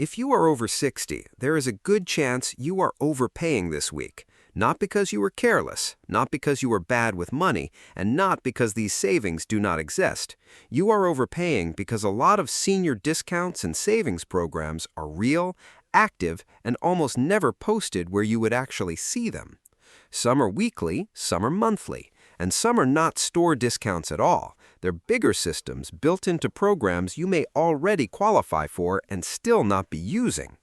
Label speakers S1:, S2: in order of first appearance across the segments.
S1: If you are over 60, there is a good chance you are overpaying this week. Not because you were careless, not because you were bad with money, and not because these savings do not exist. You are overpaying because a lot of senior discounts and savings programs are real, active, and almost never posted where you would actually see them. Some are weekly, some are monthly, and some are not store discounts at all. They're bigger systems built into programs you may already qualify for and still not be using.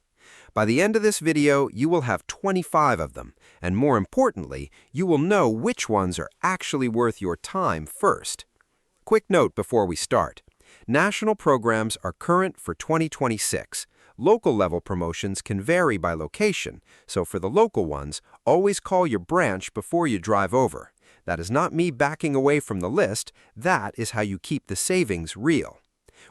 S1: By the end of this video, you will have 25 of them, and more importantly, you will know which ones are actually worth your time first. Quick note before we start. National programs are current for 2026. Local level promotions can vary by location, so for the local ones, always call your branch before you drive over. That is not me backing away from the list. That is how you keep the savings real.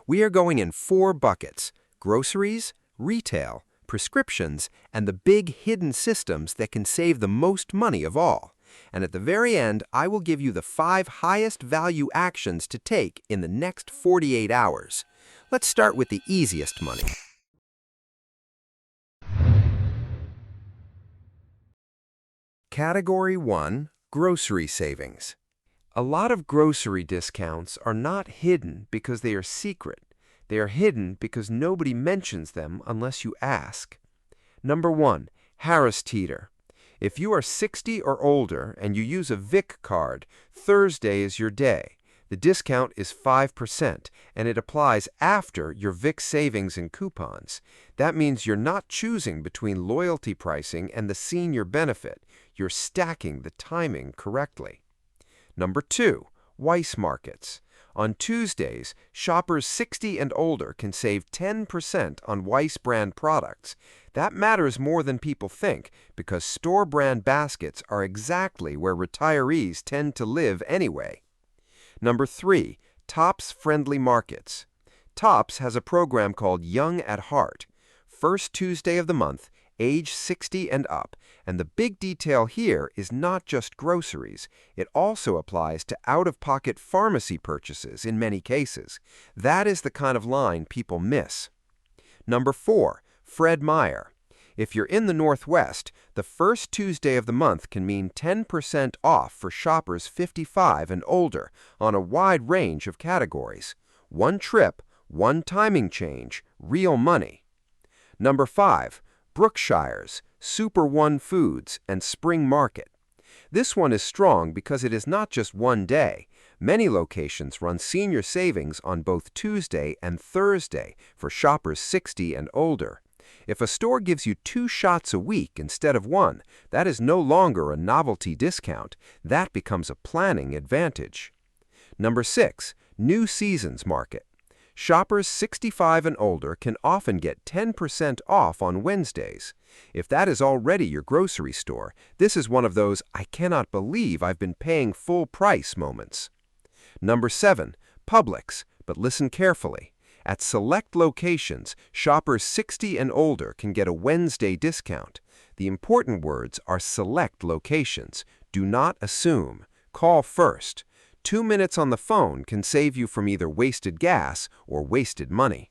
S1: We are going in 4 buckets: groceries, retail, prescriptions, and the big hidden systems that can save the most money of all. And at the very end, I will give you the 5 highest value actions to take in the next 48 hours. Let's start with the easiest money. Category 1. Grocery savings. A lot of grocery discounts are not hidden because they are secret. They are hidden because nobody mentions them unless you ask. Number 1. Harris Teeter. If you are 60 or older and you use a Vic card, Thursday is your day. The discount is 5%, and it applies after your Vic savings and coupons. That means you're not choosing between loyalty pricing and the senior benefit. You're stacking the timing correctly. Number 2. Weis Markets. On Tuesdays, shoppers 60 and older can save 10% on Weis brand products. That matters more than people think because store brand baskets are exactly where retirees tend to live anyway. Number 3. Tops Friendly Markets. Tops has a program called Young at Heart. First Tuesday of the month, age 60 and up, and the big detail here is not just groceries. It also applies to out-of-pocket pharmacy purchases in many cases. That is the kind of line people miss. Number 4. Fred Meyer. If you're in the Northwest, the first Tuesday of the month can mean 10% off for shoppers 55 and older on a wide range of categories. One trip, one timing change, real money. Number 5. Brookshire's, Super One Foods, and Spring Market. This one is strong because it is not just one day. Many locations run senior savings on both Tuesday and Thursday for shoppers 60 and older. If a store gives you 2 shots a week instead of 1, that is no longer a novelty discount. That becomes a planning advantage. Number 6. New Seasons Market. Shoppers 65 and older can often get 10% off on Wednesdays. If that is already your grocery store, this is one of those "I cannot believe I've been paying full price" moments. Number 7. Publix, but listen carefully. At select locations, shoppers 60 and older can get a Wednesday discount. The important words are select locations. Do not assume. Call first. 2 minutes on the phone can save you from either wasted gas or wasted money.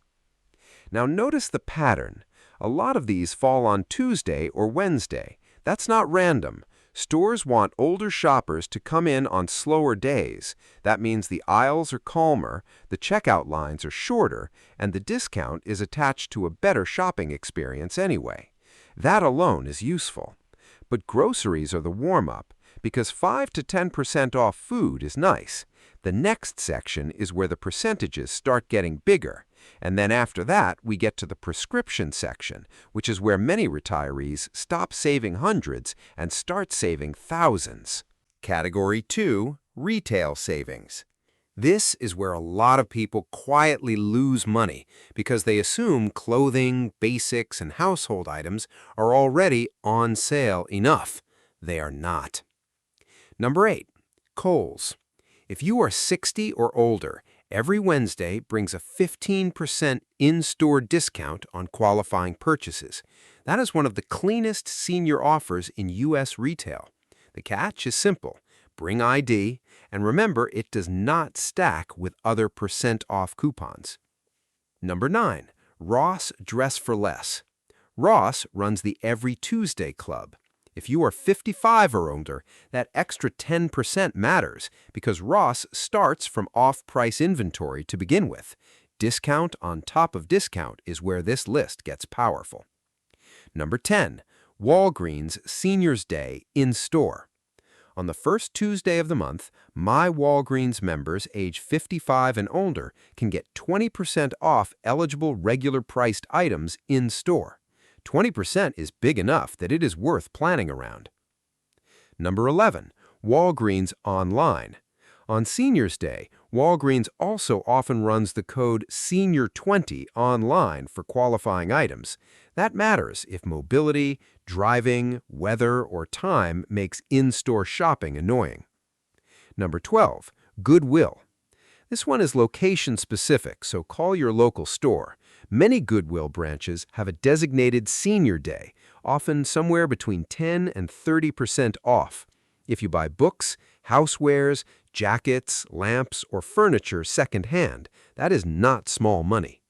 S1: Now notice the pattern. A lot of these fall on Tuesday or Wednesday. That's not random. Stores want older shoppers to come in on slower days. That means the aisles are calmer, the checkout lines are shorter, and the discount is attached to a better shopping experience anyway. That alone is useful. But groceries are the warm-up, because 5 to 10% off food is nice. The next section is where the percentages start getting bigger. And then after that, we get to the prescription section, which is where many retirees stop saving hundreds and start saving thousands. Category 2. Retail savings. This is where a lot of people quietly lose money because they assume clothing, basics, and household items are already on sale enough. They are not. Number 8. Kohl's. If you are 60 or older, every Wednesday brings a 15% in-store discount on qualifying purchases. That is one of the cleanest senior offers in U.S. retail. The catch is simple. Bring ID, and remember, it does not stack with other percent off coupons. Number 9. Ross Dress for Less. Ross runs the Every Tuesday Club. If you are 55 or older, that extra 10% matters because Ross starts from off-price inventory to begin with. Discount on top of discount is where this list gets powerful. Number 10. Walgreens Seniors Day in-store. On the first Tuesday of the month, My Walgreens members age 55 and older can get 20% off eligible regular-priced items in-store. 20% is big enough that it is worth planning around. Number 11. Walgreens Online. On Seniors Day, Walgreens also often runs the code SENIOR20 online for qualifying items. That matters if mobility, driving, weather, or time makes in-store shopping annoying. Number 12. Goodwill. This one is location-specific, so call your local store. Many Goodwill branches have a designated Senior Day, often somewhere between 10 and 30% off. If you buy books, housewares, jackets, lamps, or furniture second-hand, that is not small money.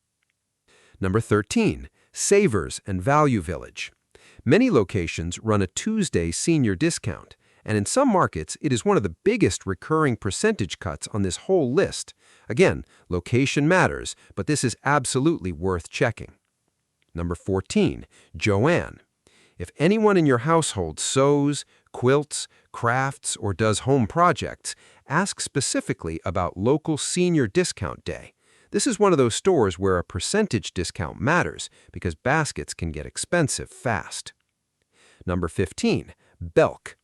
S1: Number 13. Savers and Value Village. Many locations run a Tuesday senior discount, and in some markets, it is one of the biggest recurring percentage cuts on this whole list. Again, location matters, but this is absolutely worth checking. Number 14. JOANN. If anyone in your household sews, quilts, crafts, or does home projects, ask specifically about local senior discount day. This is one of those stores where a percentage discount matters because baskets can get expensive fast. Number 15. Belk.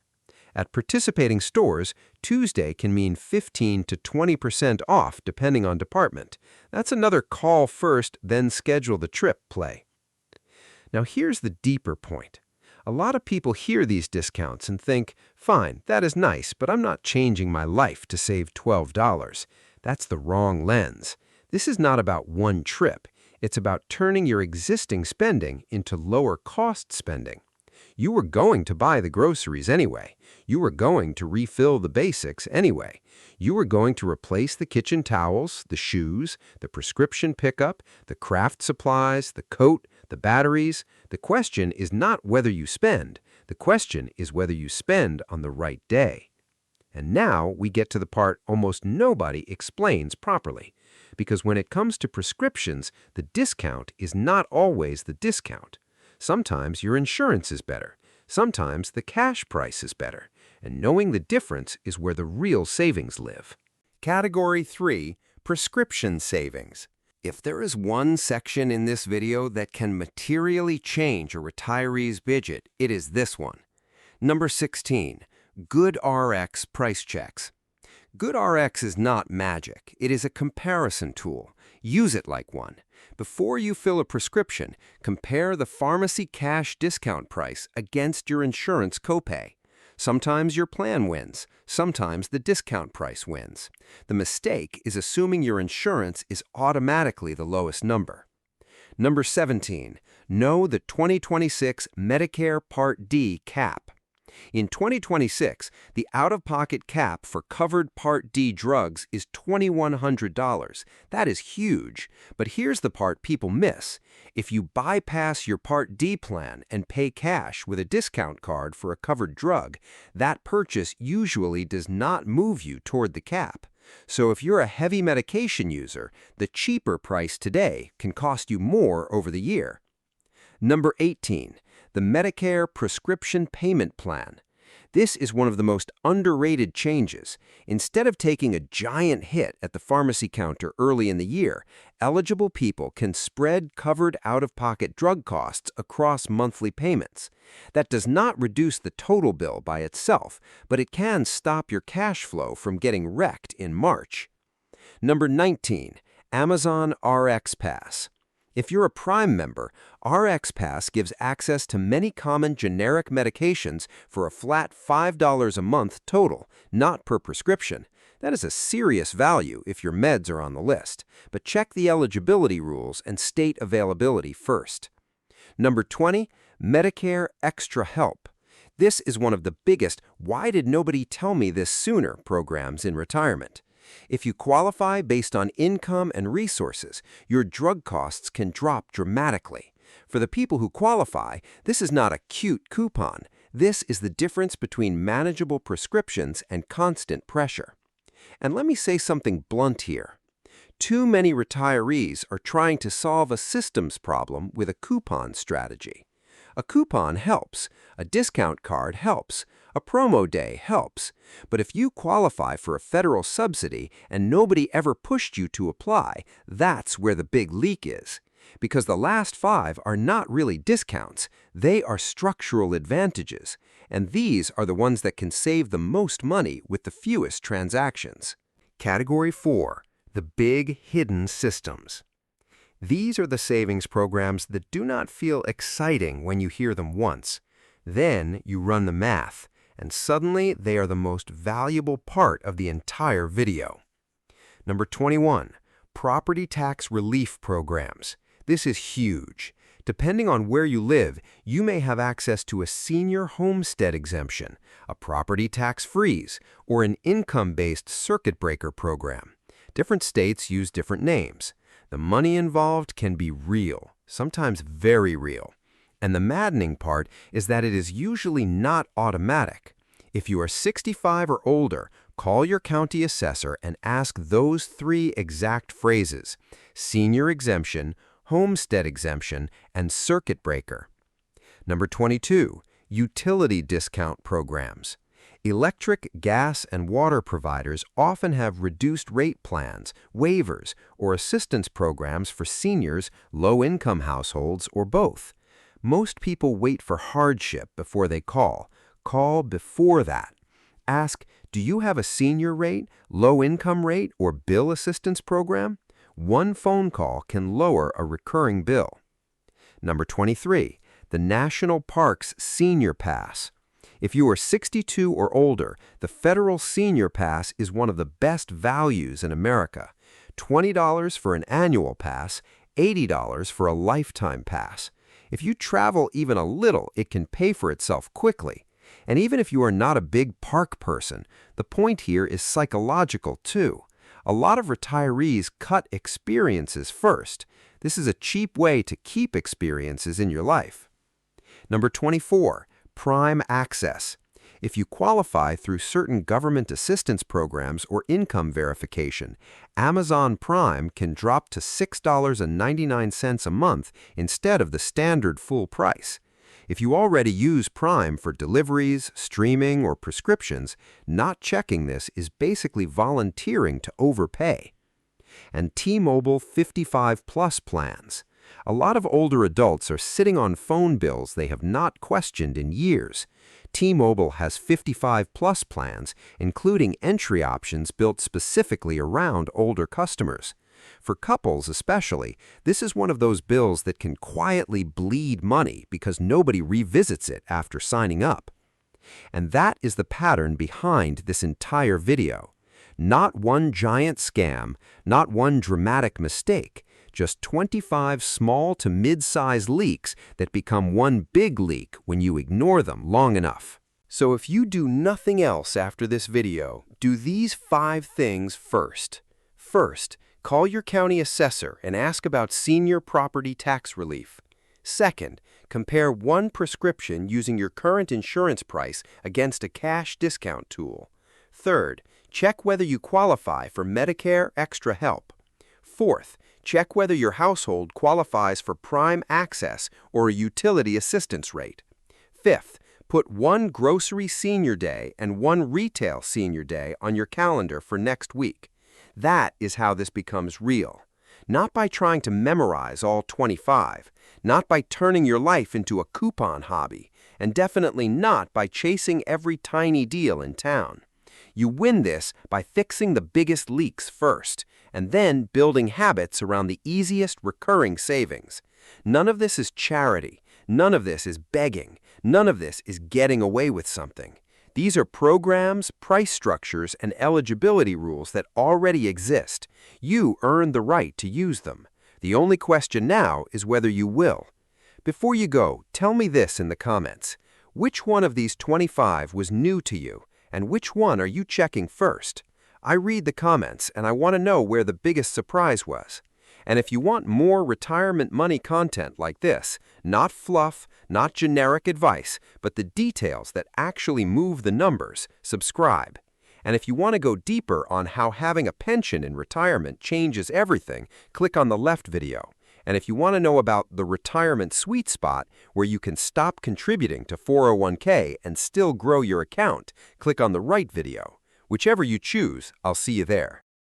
S1: At participating stores, Tuesday can mean 15 to 20% off depending on department. That's another call first, then schedule the trip play. Now here's the deeper point. A lot of people hear these discounts and think, fine, that is nice, but I'm not changing my life to save $12. That's the wrong lens. This is not about one trip. It's about turning your existing spending into lower-cost spending. You were going to buy the groceries anyway. You were going to refill the basics anyway. You were going to replace the kitchen towels, the shoes, the prescription pickup, the craft supplies, the coat, the batteries. The question is not whether you spend. The question is whether you spend on the right day. And now we get to the part almost nobody explains properly. Because when it comes to prescriptions, the discount is not always the discount. Sometimes your insurance is better. Sometimes the cash price is better. And knowing the difference is where the real savings live. Category 3. Prescription savings. If there is one section in this video that can materially change a retiree's budget, it is this one. Number 16. GoodRx price checks. GoodRx is not magic. It is a comparison tool. Use it like one. Before you fill a prescription, compare the pharmacy cash discount price against your insurance copay. Sometimes your plan wins. Sometimes the discount price wins. The mistake is assuming your insurance is automatically the lowest number. Number 17. Know the 2026 Medicare Part D cap. In 2026, the out-of-pocket cap for covered Part D drugs is $2,100. That is huge. But here's the part people miss. If you bypass your Part D plan and pay cash with a discount card for a covered drug, that purchase usually does not move you toward the cap. So if you're a heavy medication user, the cheaper price today can cost you more over the year. Number 18. The Medicare Prescription Payment Plan. This is one of the most underrated changes. Instead of taking a giant hit at the pharmacy counter early in the year, eligible people can spread covered out-of-pocket drug costs across monthly payments. That does not reduce the total bill by itself, but it can stop your cash flow from getting wrecked in March. Number 19. Amazon RxPass. If you're a Prime member, RxPass gives access to many common generic medications for a flat $5 a month total, not per prescription. That is a serious value if your meds are on the list, but check the eligibility rules and state availability first. Number 20, Medicare Extra Help. This is one of the biggest "why did nobody tell me this sooner" programs in retirement. If you qualify based on income and resources, your drug costs can drop dramatically. For the people who qualify, this is not a cute coupon. This is the difference between manageable prescriptions and constant pressure. And let me say something blunt here. Too many retirees are trying to solve a systems problem with a coupon strategy. A coupon helps, a discount card helps, a promo day helps, but if you qualify for a federal subsidy and nobody ever pushed you to apply, that's where the big leak is. Because the last 5 are not really discounts, they are structural advantages, and these are the ones that can save the most money with the fewest transactions. Category 4. The big hidden systems. These are the savings programs that do not feel exciting when you hear them once. Then you run the math, and suddenly they are the most valuable part of the entire video. Number 21. Property tax relief programs. This is huge. Depending on where you live, you may have access to a senior homestead exemption, a property tax freeze, or an income-based circuit breaker program. Different states use different names. The money involved can be real, sometimes very real. And the maddening part is that it is usually not automatic. If you are 65 or older, call your county assessor and ask those 3 exact phrases: senior exemption, homestead exemption, and circuit breaker. Number 22. Utility discount programs. Electric, gas, and water providers often have reduced rate plans, waivers, or assistance programs for seniors, low-income households, or both. Most people wait for hardship before they call. Call before that. Ask, do you have a senior rate, low-income rate, or bill assistance program? One phone call can lower a recurring bill. Number 23. The National Parks Senior Pass. If you are 62 or older, the Federal Senior Pass is one of the best values in America. $20 for an annual pass, $80 for a lifetime pass. If you travel even a little, it can pay for itself quickly. And even if you are not a big park person, the point here is psychological too. A lot of retirees cut experiences first. This is a cheap way to keep experiences in your life. Number 24. Prime access. If you qualify through certain government assistance programs or income verification, Amazon Prime can drop to $6.99 a month instead of the standard full price. If you already use Prime for deliveries, streaming, or prescriptions, not checking this is basically volunteering to overpay. And T-Mobile 55-plus plans. A lot of older adults are sitting on phone bills they have not questioned in years. T-Mobile has 55-plus plans, including entry options built specifically around older customers. For couples especially, this is one of those bills that can quietly bleed money because nobody revisits it after signing up. And that is the pattern behind this entire video. Not one giant scam, not one dramatic mistake, just 25 small to mid-size leaks that become one big leak when you ignore them long enough. So if you do nothing else after this video, do these 5 things first. First, call your county assessor and ask about senior property tax relief. Second, compare one prescription using your current insurance price against a cash discount tool. Third, check whether you qualify for Medicare Extra Help. Fourth, check whether your household qualifies for Prime Access or a utility assistance rate. Fifth, put one grocery senior day and one retail senior day on your calendar for next week. That is how this becomes real. Not by trying to memorize all 25, not by turning your life into a coupon hobby, and definitely not by chasing every tiny deal in town. You win this by fixing the biggest leaks first, and then building habits around the easiest recurring savings. None of this is charity. None of this is begging. None of this is getting away with something. These are programs, price structures, and eligibility rules that already exist. You earn the right to use them. The only question now is whether you will. Before you go, tell me this in the comments. Which one of these 25 was new to you, and which one are you checking first? I read the comments and I want to know where the biggest surprise was. And if you want more retirement money content like this, not fluff, not generic advice, but the details that actually move the numbers, subscribe. And if you want to go deeper on how having a pension in retirement changes everything, click on the left video. And if you want to know about the retirement sweet spot, where you can stop contributing to 401k and still grow your account, click on the right video. Whichever you choose, I'll see you there.